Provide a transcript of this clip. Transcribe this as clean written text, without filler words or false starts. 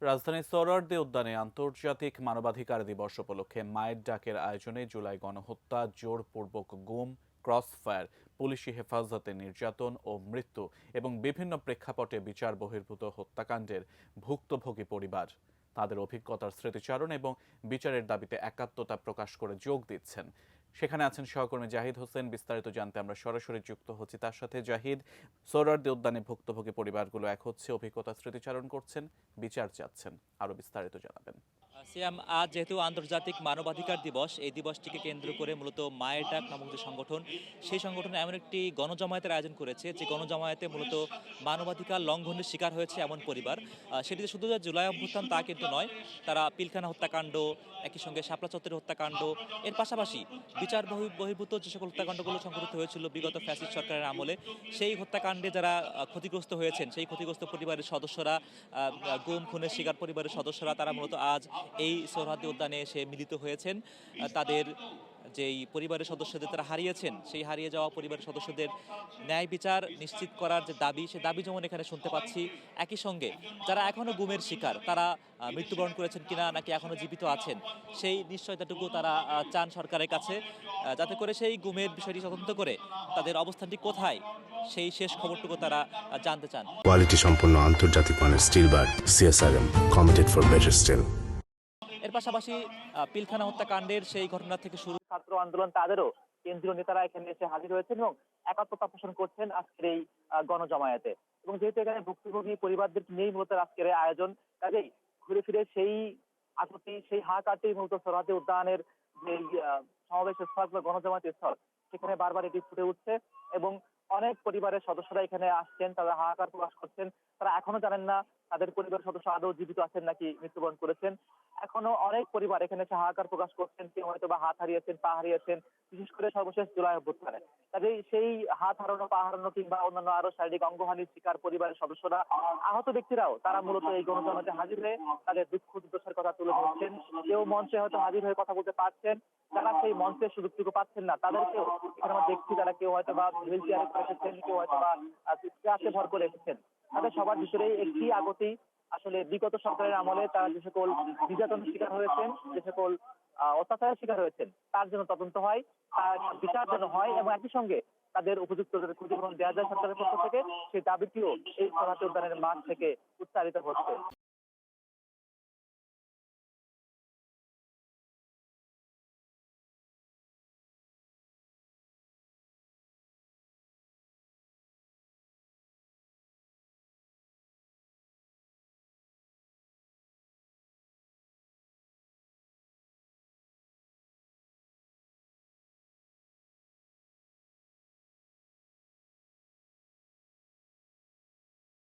রাজধানীর সোহরাওয়ার্দী উদ্যানে আন্তর্জাতিক মানবাধিকার দিবস উপলক্ষে মায়ের ডাকের আয়োজনে জুলাই গণহত্যা, জোরপূর্বক গুম, ক্রসফায়ার, পুলিশি হেফাজতে নির্যাতন ও মৃত্যু এবং বিভিন্ন প্রেক্ষাপটে বিচার বহির্ভূত হত্যাকাণ্ডের ভুক্তভোগী পরিবার তাদের অভিজ্ঞতার স্মৃতিচারণ এবং বিচারের দাবিতে একাত্মতা প্রকাশ করে যোগ দিচ্ছেন। সেখানে আছেন সহকর্মী জাহিদ হোসেন। বিস্তারিত জানতে আমরা সরাসরি যুক্ত হচ্ছি তার সাথে। জাহিদ, সোহরাওয়ার্দী উদ্যানে ভুক্তভোগী পরিবারগুলো এক হচ্ছে, অভিজ্ঞতা স্মৃতিচারণ করছেন, বিচার চাচ্ছেন। আরো বিস্তারিত জানাবেন। সিয়াম, আজ যেহেতু আন্তর্জাতিক মানবাধিকার দিবস, এই দিবসটিকে কেন্দ্র করে মূলত মায়ের ডাক নামক যে সংগঠন, সেই সংগঠন এমন একটি গণজমায়েতের আয়োজন করেছে যে গণজমায়েতে মূলত মানবাধিকার লঙ্ঘনের শিকার হয়েছে এমন পরিবার। সেটিতে শুধু যে জুলাই অভ্যুত্থান তা কিন্তু নয়, তারা পিলখানা হত্যাকাণ্ড, একই সঙ্গে শাপলা চত্বরের হত্যাকাণ্ড, এর পাশাপাশি বিচার বহির্ভূত যে সকল হত্যাকাণ্ডগুলো সংঘটিত হয়েছিল বিগত ফ্যাসিস্ট সরকারের আমলে, সেই হত্যাকাণ্ডে যারা ক্ষতিগ্রস্ত হয়েছেন, সেই ক্ষতিগ্রস্ত পরিবারের সদস্যরা, গুম খুনের শিকার পরিবারের সদস্যরা, তারা মূলত আজ এই সোহরাওয়ার্দী উদ্যানে এসে মিলিত হয়েছেন। তাদের যেই পরিবারের সদস্যদের তারা হারিয়েছেন, সেই হারিয়ে যাওয়া পরিবারের সদস্যদের ন্যায় বিচার নিশ্চিত করার যে দাবি, সে দাবি যেমন এখানে শুনতে পাচ্ছি। একই সঙ্গে যারা এখনো গুমের শিকার, তারা মৃত্যুবরণ করেছেন কিনা নাকি এখনো জীবিত আছেন, সেই নিশ্চয়তাটুকু তারা চান সরকারের কাছে, যাতে করে সেই গুমের বিষয়টি তদন্ত করে তাদের অবস্থানটি কোথায়, সেই শেষ খবরটুকু তারা জানতে চান। কোয়ালিটি সম্পন্ন আন্তর্জাতিক মানের still bar CSRM, committed for better still. এর পাশাপাশি পিলখানা হত্যাকাণ্ডের সেই ঘটনা থেকে শুরু ছাত্র আন্দোলন, তাদেরও কেন্দ্রীয় নেতারা এখানে এসে হাজির হয়েছেন এবং একাত্মতা পোষণ করছেন আজকের এই গণজমায়েতে। এবং যেহেতু এখানে ভুক্তভোগী পরিবারদের নিয়েই মূলত আজকের এই আয়োজন, কাজেই ঘুরে ফিরে সেই আকুতি, সেই হাহাকারটি মূলত সোহরাওয়ার্দী উদ্যানের যে সমাবেশ স্থল বা গণজমায়েত স্থল, সেখানে বারবার এটি ফুটে উঠছে। এবং অনেক পরিবারের সদস্যরা এখানে আসছেন, তারা হাহাকার প্রকাশ করছেন। তারা এখনো জানেন না তাদের পরিবারের সদস্য আদৌ জীবিত আছেন নাকি মৃত্যুবরণ করেছেন। এখনো অনেক পরিবার এখানে এসে হাহাকার প্রকাশ করছেন, কেউ হয়তো বা হাত হারিয়েছেন, পা হারিয়েছেন, বিশেষ করে সর্বশেষ জুলাই অভ্যুত্থানে। কাজেই সেই হাত হারানো, পা হারানো কিংবা অন্যান্য আরো শারীরিক অঙ্গহানির শিকার পরিবারের সদস্যরা, আহত ব্যক্তিরাও তারা মূলত এই গণজমায়েতে হাজির হয়ে তাদের দুঃখ দুর্দশার কথা তুলে ধরছেন। কেউ মঞ্চে হয়তো হাজির হয়ে কথা বলতে পারছেন, যারা সেই মঞ্চের সুযোগটুকু পাচ্ছেন না, তাদেরকেও এখানে আমরা দেখছি তারা কেউ হয়তো বা হুইল চেয়ারে করে এসেছেন, কেউ হয়তো বা ক্লাসে ভর করে এসেছেন। তাদের সবার ভিতরেই একটি আগতি, আসলে বিগত সরকারের আমলে তারা যে সকল নির্যাতনের শিকার হয়েছেন, যে সকল অত্যাচারের শিকার হয়েছেন, তার জন্য তদন্ত হয়, তার বিচার যেন হয় এবং একই সঙ্গে তাদের উপযুক্ত ক্ষতিপূরণ দেওয়া যায় সরকারের পক্ষ থেকে, সেই দাবিটিও এই সোহরাওয়ার্দী উদ্যানের মাঠ থেকে উচ্চারিত হচ্ছে।